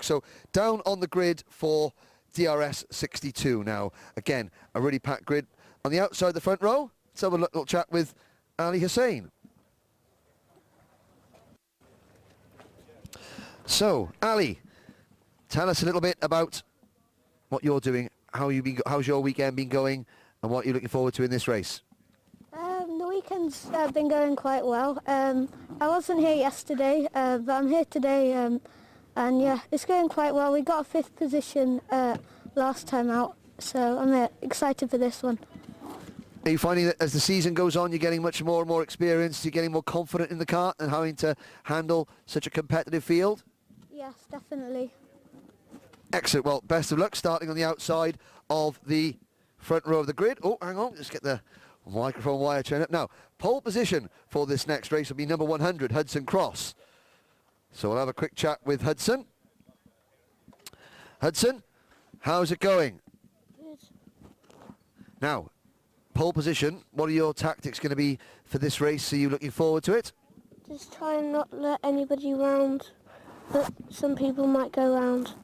So down on the grid for DRS62 now. Again, a really packed grid. On the outside of the front row, let's have a little chat with Ali Hussein. So, Ali, tell us a little bit about what you're doing, how's your weekend been going, and what you're looking forward to in this race. The weekend's been going quite well. I wasn't here yesterday, but I'm here today, and yeah, it's going quite well. We got a 5th position last time out, so I'm excited for this one. Are you finding that as the season goes on, you're getting much more and more experience, you're getting more confident in the car and having to handle such a competitive field? Yes, definitely. Excellent. Well, best of luck starting on the outside of the front row of the grid. Oh, hang on, just get the microphone wire turned up. Now, pole position for this next race will be number 100, Hudson Cross. So we'll have a quick chat with Hudson. Hudson, how's it going? Good. Now, pole position, what are your tactics going to be for this race? Are you looking forward to it? Just try and not let anybody round, but some people might go round.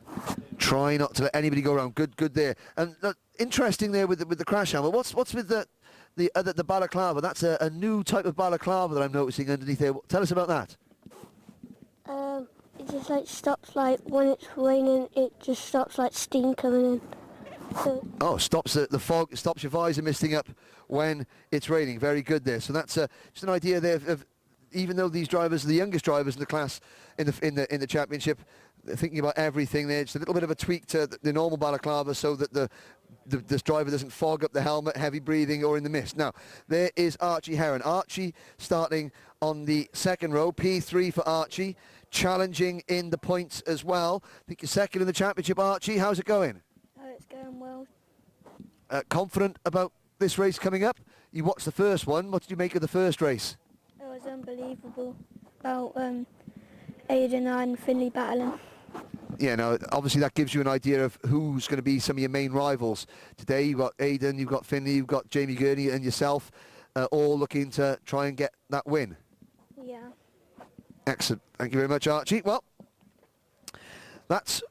Try not to let anybody go around. Good there. And interesting there with the crash helmet. What's with the balaclava? That's a new type of balaclava that I'm noticing underneath there. Tell us about that. It just like stops, like when it's raining, it just stops like steam coming in. So oh, stops the fog, stops your visor misting up when it's raining. Very good there. So that's just an idea there of even though these drivers are the youngest drivers in the class in the championship, they're thinking about everything there. Just a little bit of a tweak to the normal balaclava so that this driver doesn't fog up the helmet, heavy breathing, or in the mist. Now, there is Archie Heron. Archie starting on the second row, P3 for Archie, challenging in the points as well. I think you're second in the championship, Archie. How's it going? oh, it's going well. Confident about this race coming up? You watched the first one. What did you make of the first race? It was unbelievable about Aiden and Finley battling. Yeah, no, obviously that gives you an idea of who's going to be some of your main rivals. Today you've got Aiden, you've got Finley, you've got Jamie Gurney and yourself, all looking to try and get that win. Yeah. Excellent. Thank you very much, Archie. Well, that's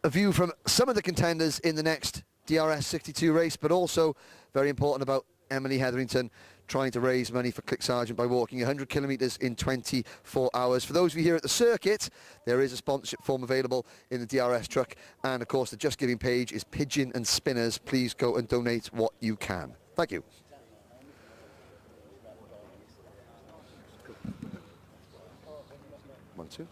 a view from some of the contenders in the next DRS62 race, but also very important about Emily Hetherington trying to raise money for Click Sergeant by walking 100 kilometres in 24 hours. For those of you here at the circuit, there is a sponsorship form available in the DRS truck, and of course the Just Giving page is Pigeon and Spinners. Please go and donate what you can. Thank you. One, two.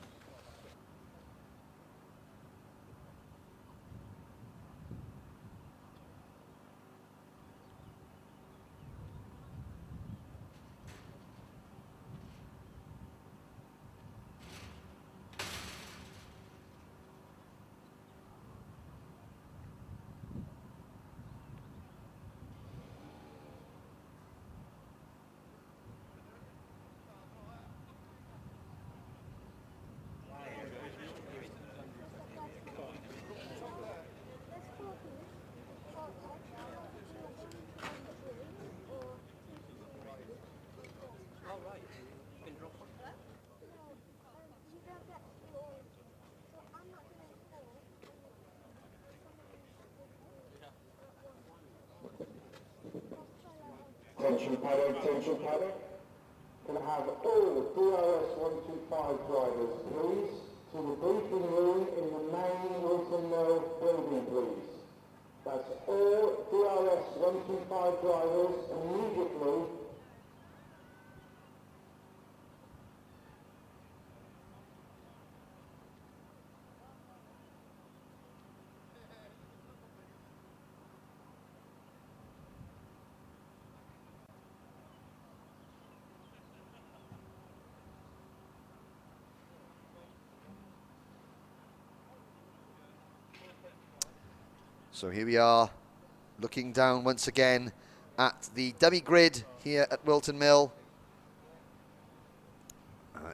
Attention paddock. Can I have all DRS125 drivers, please, to the briefing room in the main Wilson Mill building, please. That's all DRS125 drivers immediately. So here we are, looking down once again at the dummy grid here at Wilton Mill.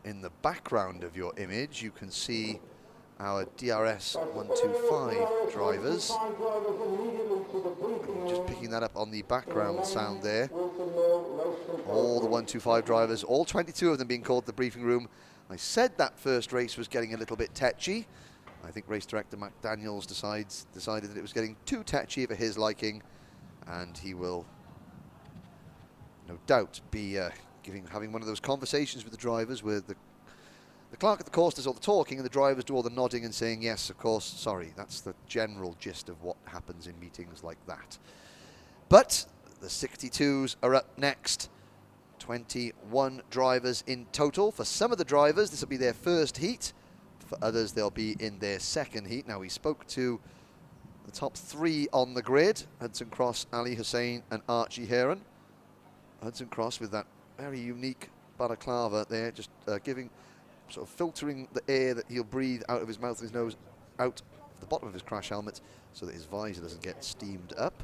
In the background of your image, you can see our DRS 125 drivers. Just picking that up on the background sound there. All the 125 drivers, all 22 of them being called to the briefing room. I said that first race was getting a little bit tetchy. I think race director Mac Daniels decided that it was getting too touchy for his liking, and he will no doubt be having one of those conversations with the drivers where the clerk at the course does all the talking and the drivers do all the nodding and saying, yes, of course, sorry. That's the general gist of what happens in meetings like that. But the 62s are up next. 21 drivers in total. For some of the drivers, this will be their first heat. For others, they'll be in their second heat. Now, we spoke to the top 3 on the grid, Hudson Cross, Ali Hussein and Archie Heron. Hudson Cross with that very unique balaclava there, just sort of filtering the air that he'll breathe out of his mouth and his nose out the bottom of his crash helmet so that his visor doesn't get steamed up.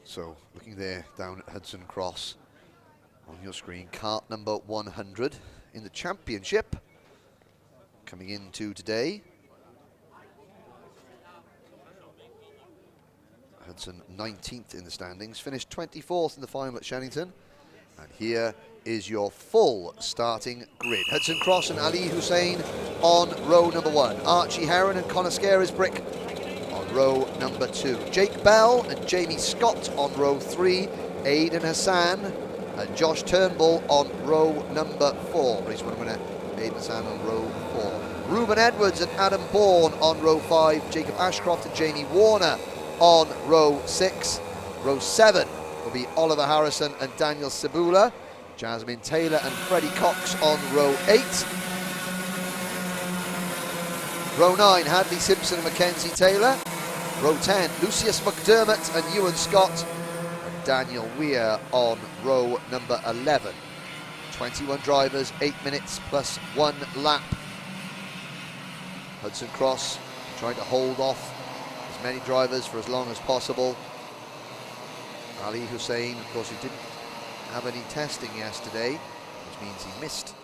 So, looking there down at Hudson Cross on your screen, kart number 100 in the championship coming into today. Hudson 19th in the standings, finished 24th in the final at Shannington. And here is your full starting grid. Hudson Cross and Ali Hussein on row number 1. Archie Heron and Conor Scarisbrick on row number 2. Jake Bell and Jamie Scott on row 3. Aidan Hassan and Josh Turnbull on row number 4. Race 1 winner, Aidan Hassan on row 4. Ruben Edwards and Adam Bourne on row 5. Jacob Ashcroft and Jamie Warner on row 6. Row 7 will be Oliver Harrison and Daniel Cebula. Jasmine Taylor and Freddie Cox on row 8. Row 9, Hadley Simpson and Mackenzie Taylor. Row 10, Lucius McDermott and Ewan Scott. And Daniel Weir on row number 11. 21 drivers, 8 minutes plus 1 lap. Hudson Cross trying to hold off as many drivers for as long as possible. Ali Hussein, of course, who didn't have any testing yesterday, which means he missed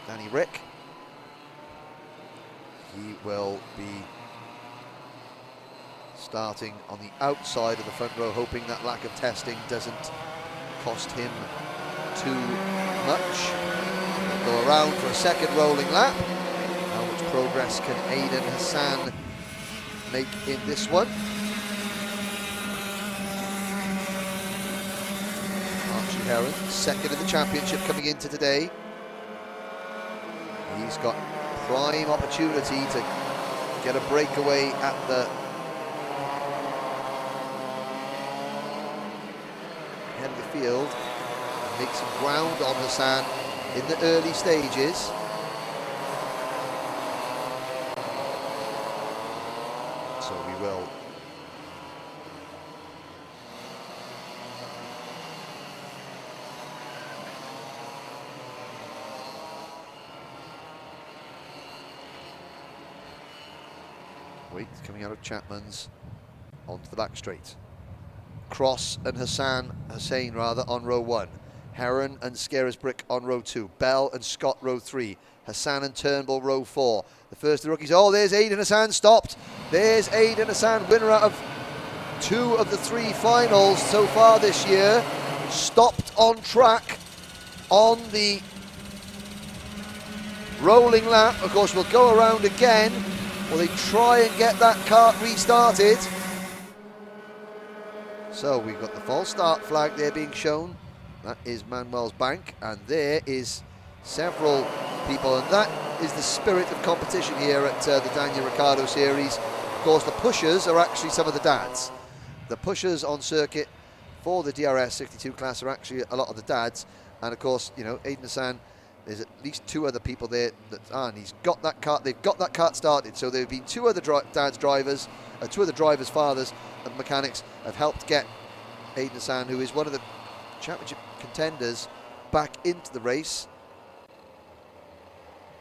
Danny Rick. He will be starting on the outside of the front row, hoping that lack of testing doesn't cost him too much. He'll go around for a second rolling lap. How much progress can Aidan Hassan make in this one? Archie Heron, second in the championship coming into today. He's got prime opportunity to get a breakaway at the head of the field and make some ground on Hassan in the early stages. So we will wait, coming out of Chapman's onto the back straight. Cross and Hussein on row 1. Heron and Scarisbrick on row 2. Bell and Scott row 3. Hassan and Turnbull row 4. The first of the rookies. Oh, there's Aidan Hassan stopped. There's Aidan Hassan, winner out of 2 of the 3 finals so far this year. Stopped on track on the rolling lap. Of course, we'll go around again. Will they try and get that kart restarted? So we've got the false start flag there being shown. That is Manuel's Bank, and there is several people, and that is the spirit of competition here at the Daniel Ricciardo series. Of course, the pushers are actually some of the dads. The pushers on circuit for the DRS62 class are actually a lot of the dads, and of course, you know, Aidan Hassan, there's at least 2 other people there that are, and he's got that kart. They've got that kart started. So there have been 2 other dads drivers, 2 other drivers' fathers and mechanics have helped get Aidan Hassan, who is one of the championship contenders, back into the race.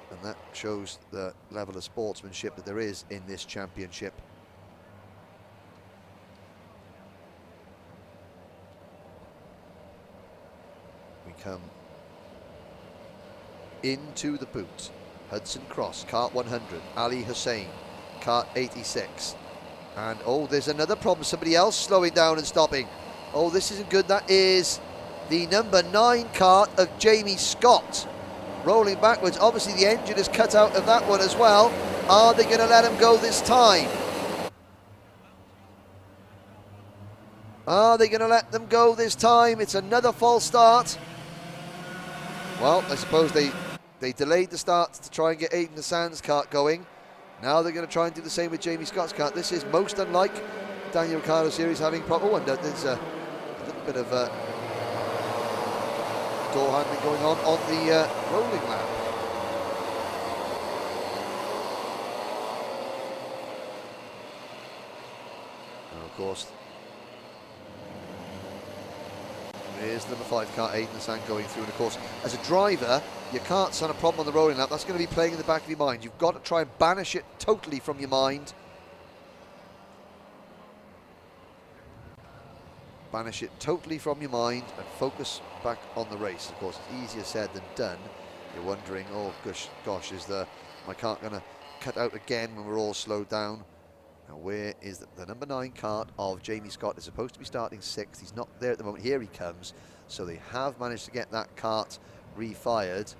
And that shows the level of sportsmanship that there is in this championship. come into the boot. Hudson Cross, kart 100, Ali Hussein, kart 86. And oh, there's another problem, somebody else slowing down and stopping. Oh, this isn't good. That is the number 9 kart of Jamie Scott, rolling backwards. Obviously the engine is cut out of that one as well. Are they going to let him go this time? Are they going to let them go this time? It's another false start. Well, I suppose they delayed the start to try and get Aidan Hassan's kart going. Now they're going to try and do the same with Jamie Scott's kart. This is most unlike Daniel Ricciardo series having problem. Oh, and there's a little bit of door handling going on the rolling lap. And of course, here's number 5 kart, Aidan Hassan, going through. And of course, as a driver, your kart's on a problem on the rolling lap. That's going to be playing in the back of your mind. You've got to try and banish it totally from your mind. Banish it totally from your mind and focus back on the race. Of course, it's easier said than done. You're wondering, oh gosh, is my kart going to cut out again when we're all slowed down? Now, where is the number 9 kart of Jamie Scott? Is supposed to be starting 6th. He's not there at the moment. Here he comes. So they have managed to get that kart refired.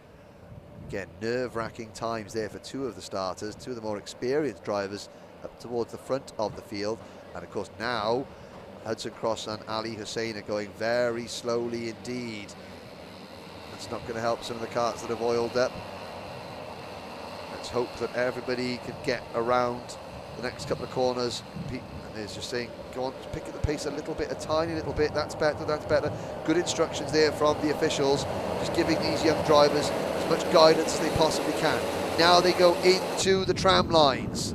Again, nerve-wracking times there for 2 of the starters, 2 of the more experienced drivers up towards the front of the field. And of course now, Hudson Cross and Ali Hussein are going very slowly indeed. That's not going to help some of the karts that have oiled up. Let's hope that everybody can get around the next couple of corners. And there's just saying, go on, pick up the pace a little bit, a tiny little bit. That's better, that's better. Good instructions there from the officials, just giving these young drivers as much guidance as they possibly can. Now they go into the tram lines.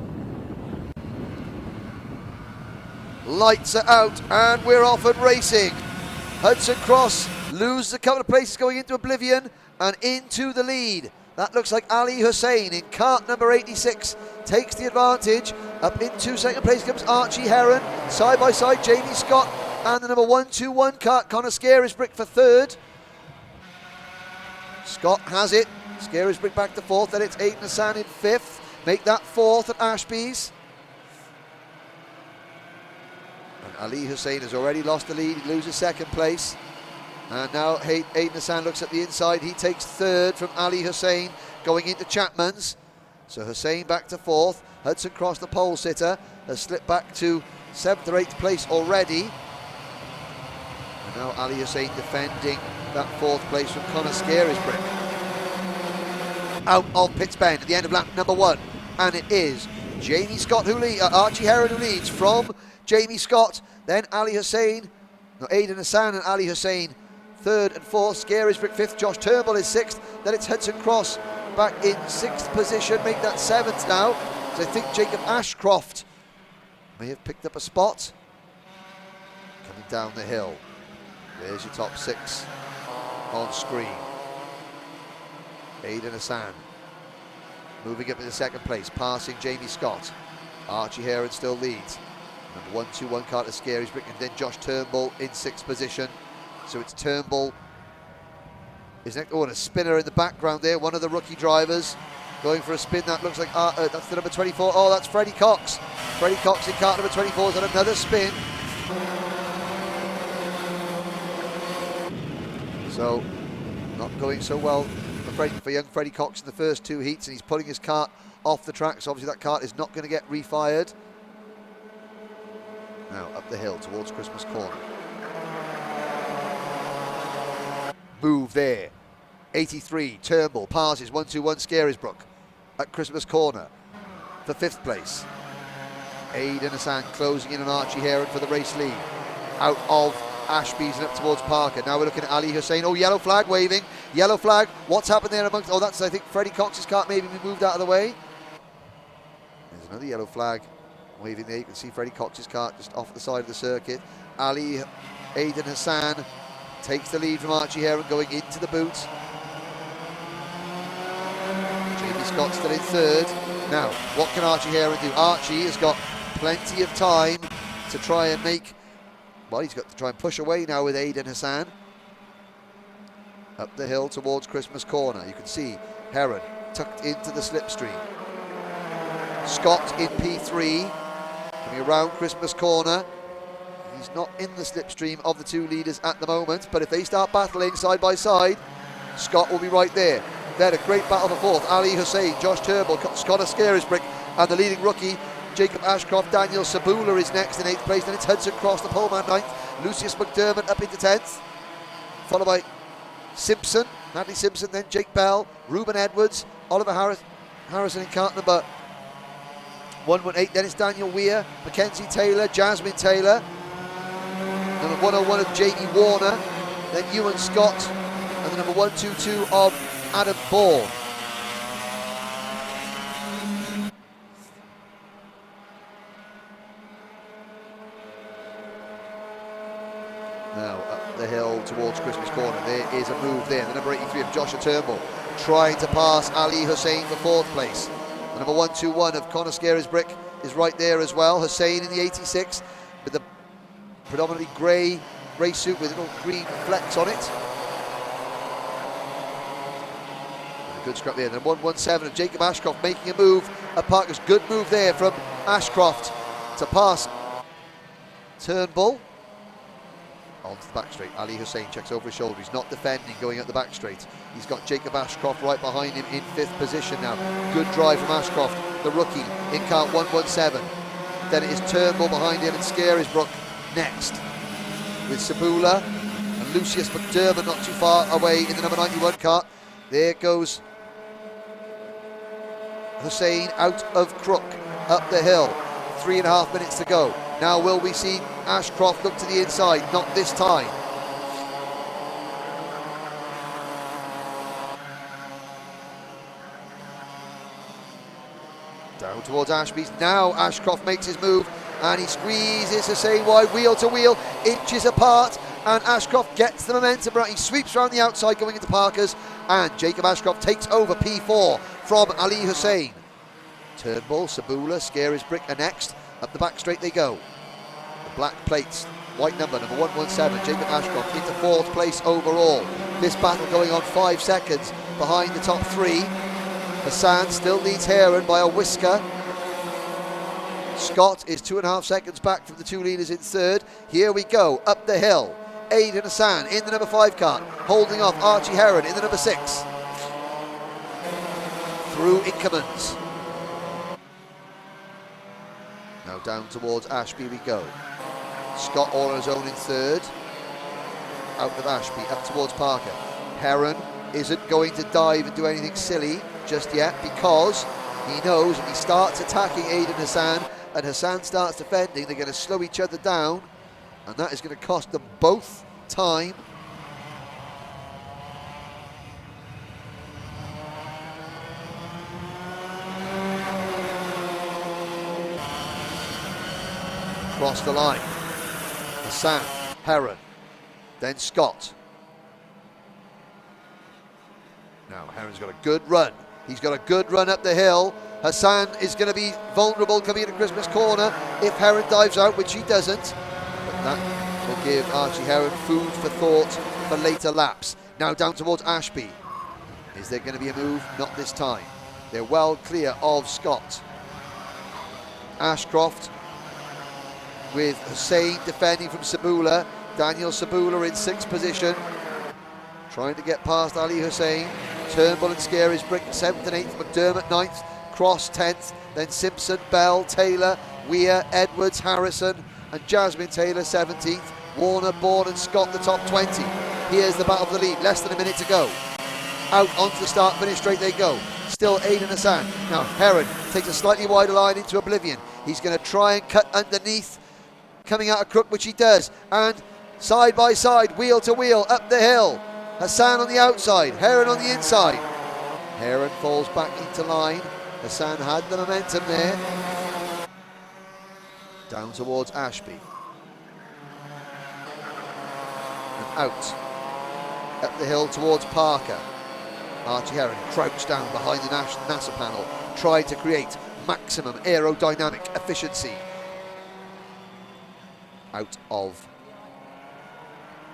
Lights are out and we're off and racing. Hudson Cross loses a couple of places going into oblivion and into the lead. That looks like Ali Hussein in kart number 86 takes the advantage. Up into second place comes Archie Heron. Side by side, Jamie Scott and the number 121 kart, Connor Scarisbrick for 3rd. Scott has it. Scarisbrick back to 4th. Then it's Aidan Hassan in 5th. Make that 4th at Ashby's. And Ali Hussein has already lost the lead. He loses 2nd place. And now Aidan Hassan looks at the inside. He takes 3rd from Ali Hussein going into Chapman's. So Hussein back to 4th. Hudson Cross, the pole sitter, has slipped back to 7th or 8th place already. And now Ali Hussein defending that 4th place from Connor Scarisbrick. Out of Pitts Bend at the end of lap number 1. And it is Jamie Scott who leads, Archie Heron who leads from Jamie Scott. Then Ali Hussein, no, Aidan Hassan and Ali Hussein 3rd and 4th, Scarisbrick 5th, Josh Turnbull is 6th, then it's Hudson Cross back in 6th position, make that 7th now. So I think Jacob Ashcroft may have picked up a spot. Coming down the hill. There's your top 6 on screen. Aidan Hassan moving up into 2nd place, passing Jamie Scott. Archie Heron still leads. Number 121 kart of Scarisbrick, and then Josh Turnbull in 6th position. So it's Turnbull is next. Oh, and a spinner in the background there. One of the rookie drivers going for a spin. That looks like that's the number 24. Oh, that's Freddie Cox. Freddie Cox in kart number 24 has had another spin. So not going so well for young Freddie Cox in the first 2 heats, and he's pulling his kart off the track. So obviously that kart is not going to get refired. Now up the hill towards Christmas Corner. Move there. 83, Turnbull passes 121 Scarisbrick at Christmas Corner for 5th place. Aidan Hassan closing in on Archie Heron for the race lead. Out of Ashby's and up towards Parker. Now we're looking at Ali Hussein. Oh, yellow flag waving. Yellow flag. What's happened there amongst... Oh, that's, I think, Freddie Cox's kart maybe be moved out of the way. There's another yellow flag waving there. You can see Freddie Cox's kart just off the side of the circuit. Aidan Hassan takes the lead from Archie Heron going into the boot. Jamie Scott still in 3rd. Now, what can Archie Heron do? Archie has got plenty of time to try and make... Well, he's got to try and push away now with Aidan Hassan. Up the hill towards Christmas Corner. You can see Heron tucked into the slipstream. Scott in P3, coming around Christmas Corner. He's not in the slipstream of the two leaders at the moment, but if they start battling side by side, Scott will be right there. Then a great battle for fourth. Ali Hussein, Josh Turnbull, Scott Scarisbrick, and the leading rookie, Jacob Ashcroft. Daniel Sabula is next in 8th place. Then it's Hudson Cross, the poleman, 9th. Lucius McDermott up into 10th. Followed by Simpson, Natalie Simpson, then Jake Bell, Ruben Edwards, Oliver Harrison in cart number 118. Then it's Daniel Weir, Mackenzie Taylor, Jasmine Taylor. Number 101 of Jamie Warner. Then Ewan Scott. And the number 122 of Adam Ball. Now up the hill towards Christmas Corner. There is a move there. The number 83 of Joshua Turnbull trying to pass Ali Hussein for 4th place. The number 121 of Conor Scarisbrick is right there as well. Hussein in the 86 with the predominantly grey race suit with little green flecks on it. And a good scrap there. Then 117 of Jacob Ashcroft making a move at Parker's. Good move there from Ashcroft to pass Turnbull. Onto the back straight. Ali Hussein checks over his shoulder. He's not defending going up the back straight. He's got Jacob Ashcroft right behind him in 5th position now. Good drive from Ashcroft, the rookie, in cart 117. Then it is Turnbull behind him and Scarisbrick next. With Sabula and Lucius McDermott not too far away in the number 91 cart. There goes Hussein out of Crook, up the hill. 3.5 minutes to go. Now will we see Ashcroft look to the inside? Not this time. Down towards Ashby's. Now Ashcroft makes his move and he squeezes Hussein wide, wheel to wheel, inches apart, and Ashcroft gets the momentum right. He sweeps around the outside going into Parker's, and Jacob Ashcroft takes over P4 from Ali Hussein. Turnbull, Sabula, Scarisbrick are next. Up the back straight they go. The black plates, white number 117, Jacob Ashcroft into 4th place overall. This battle going on 5 seconds behind the top 3. Hassan still leads Heron by a whisker. Scott is 2.5 seconds back from the two leaders in 3rd. Here we go, up the hill. Aidan Hassan in the number 5 cart, holding off Archie Heron in the number 6. Through Inkermans. Now down towards Ashby we go. Scott all on his own in 3rd. Out of Ashby, up towards Parker. Heron isn't going to dive and do anything silly just yet because he knows if he starts attacking Aidan Hassan and Hassan starts defending, they're going to slow each other down, and that is going to cost them both time. Across the line. Hassan, Heron, then Scott. Now Heron's got a good run. He's got a good run up the hill. Hassan is going to be vulnerable coming into Christmas Corner if Heron dives out, which he doesn't. But that will give Archie Heron food for thought for later laps. Now down towards Ashby. Is there going to be a move? Not this time. They're well clear of Scott. Ashcroft with Hussein defending from Sabula. Daniel Sabula in 6th position, trying to get past Ali Hussein. Turnbull and Scarisbrick 7th and 8th, McDermott 9th, Cross 10th, then Simpson, Bell, Taylor, Weir, Edwards, Harrison and Jasmine Taylor 17th. Warner, Bourne and Scott the top 20. Here's the battle for the lead, less than a minute to go. Out onto the start finish straight they go. Still Aidan Hassan. Now Heron takes a slightly wider line into oblivion. He's going to try and cut underneath coming out of Crook, which he does, and side by side, wheel to wheel up the hill. Hassan on the outside, Heron on the inside. Heron falls back into line. Hassan had the momentum there. Down towards Ashby. And out. Up the hill towards Parker. Archie Heron crouched down behind the NASA panel, tried to create maximum aerodynamic efficiency. Out of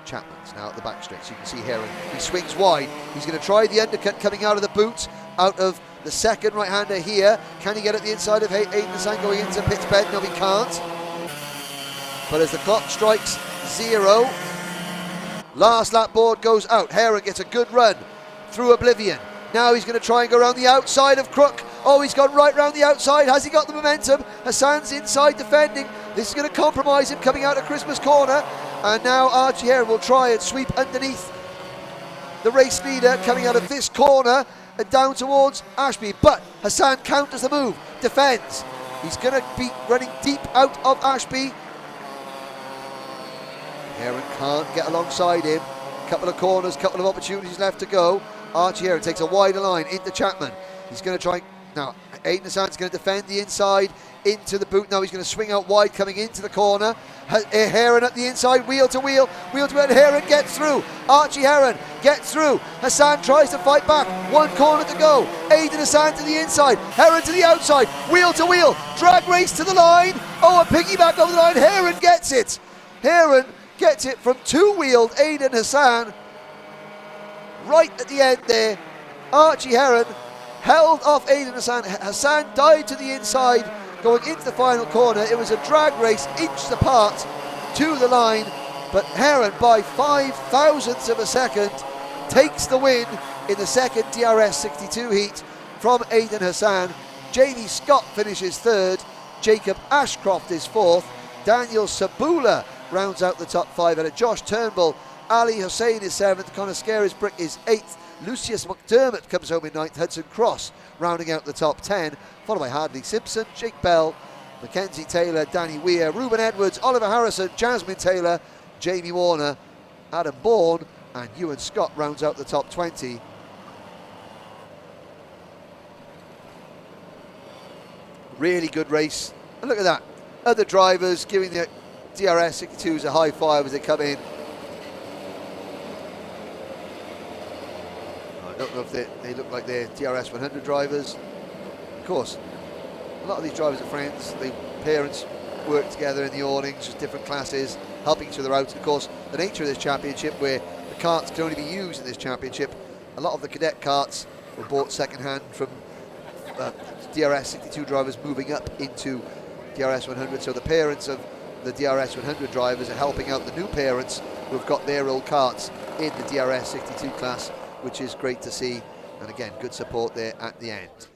Chapman's now at the back straight, so you can see Heron, he swings wide, he's going to try the undercut coming out of the boot, out of the second right-hander here. Can he get at the inside of Aiden Hassan going into pit's bed? No, he can't. But as the clock strikes 0, last lap board goes out. Heron gets a good run through Oblivion. Now he's going to try and go around the outside of Crook. Oh, he's gone right round the outside. Has he got the momentum? Hassan's inside defending. This is going to compromise him coming out of Christmas corner. And now Archie Heron will try and sweep underneath the race leader coming out of this corner and down towards Ashby. But Hassan counters the move, defends. He's going to be running deep out of Ashby. Heron can't get alongside him. Couple of corners, couple of opportunities left to go. Archie Heron takes a wider line into Chapman. He's going to try. Now, Aiden Hassan's going to defend the inside into the boot. Now he's going to swing out wide coming into the corner. Heron at the inside, wheel to wheel. Heron gets through. Archie Heron gets through. Hassan tries to fight back. One corner to go. Aiden Hassan to the inside. Heron to the outside. Wheel to wheel. Drag race to the line. Oh, a piggyback over the line. Heron gets it. Heron gets it from two-wheeled Aiden Hassan. Right at the end there, Archie Heron held off Aiden Hassan. Hassan died to the inside going into the final corner. It was a drag race, inches apart to the line, but Heron by 5 thousandths of a second takes the win in the second DRS62 heat from Aiden Hassan. Jamie Scott finishes third, Jacob Ashcroft is fourth, Daniel Sabula rounds out the top 5, and Josh Turnbull, Ali Hussein is 7th, Conor Scarisbrick is 8th, Lucius McDermott comes home in 9th, Hudson Cross rounding out the top 10, followed by Hardley Simpson, Jake Bell, Mackenzie Taylor, Danny Weir, Ruben Edwards, Oliver Harrison, Jasmine Taylor, Jamie Warner, Adam Bourne, and Ewan Scott rounds out the top 20. Really good race, and look at that, other drivers giving the DRS62s a high five as they come in. I don't know if they look like they're DRS100 drivers. Of course, a lot of these drivers are friends. Their parents work together in the awnings, just different classes, helping each other out. And of course, the nature of this championship, where the karts can only be used in this championship, a lot of the cadet karts were bought second-hand from DRS62 drivers moving up into DRS100. So the parents of the DRS100 drivers are helping out the new parents who've got their old karts in the DRS62 class, which is great to see, and again, good support there at the end.